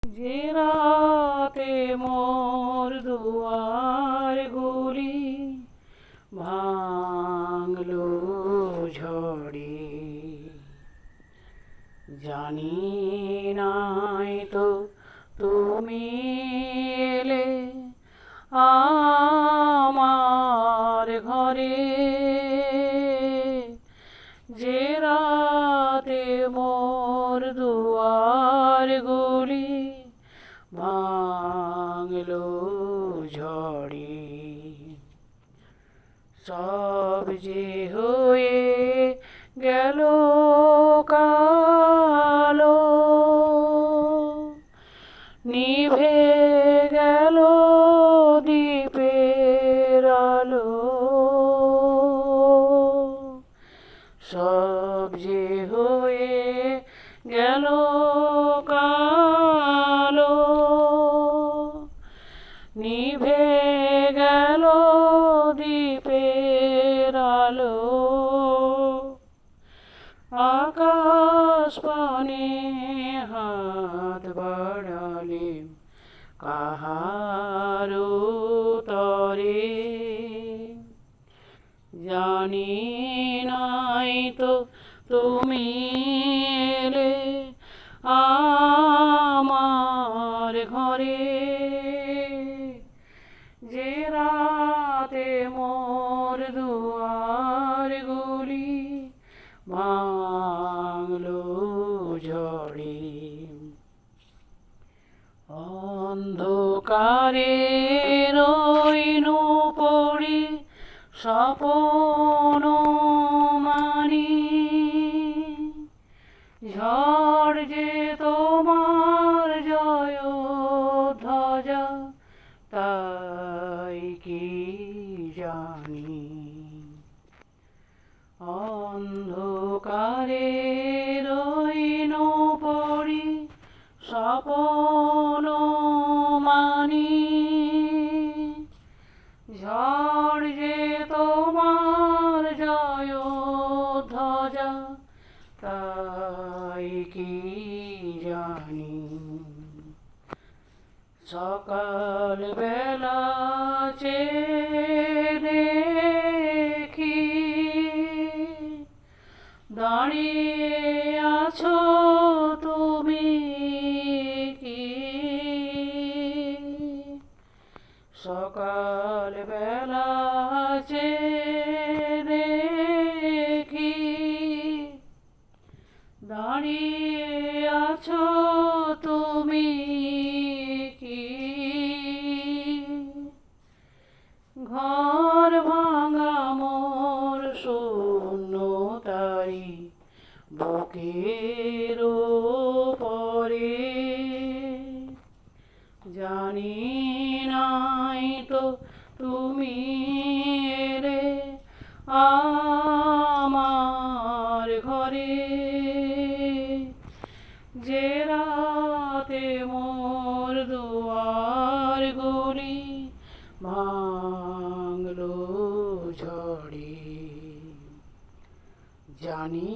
যে রাতে মোর দুয়ার গুলি ভাঙলো ঝড়ে, জানি নাই তো তুমি এলে আমার ঘরে। যে রাতে মোর দুয়ার গুলি ভাঙলো ঝড়ে, সব যে হয়ে গেল কালো, নিভে গেল দ্বীপের আলো। সব যে হয়ে গেল কালো, নিভে গেল দ্বীপের আলো। আকাশ পানে হাত বাড়ালে কাহারো তরে, জানি নাই তো তুমি এলে আমার ঘরে। যে রাতে মোর দুয়ার গুলি ভাঙলো ঝড়ে, অন্ধকারে রইনু পড়ি স্বপন মানি। ঝড় যে তোমার জয় ধ্বজা, তাই কি জানি। অন্ধকারে রইনু পড়ি স্বপন মানি। ঝড় যে তোমার জয় ধ্বজা, তাই কি জানি। সকাল বেলা চেয়ে দেখি দাঁড়িয়ে আছো তুমি কি। সকাল বেলা চেয়ে দেখি দাঁড়িয়ে আছো তুমি কি। ঘর ভাঙা মোর শূন্য তারি বুকের পরে, জানি নাই তো তুমি এলে আমার ঘরে। যে রাতে মোর দুয়ার গুলি ভাঙলো ঝড়ে, জানি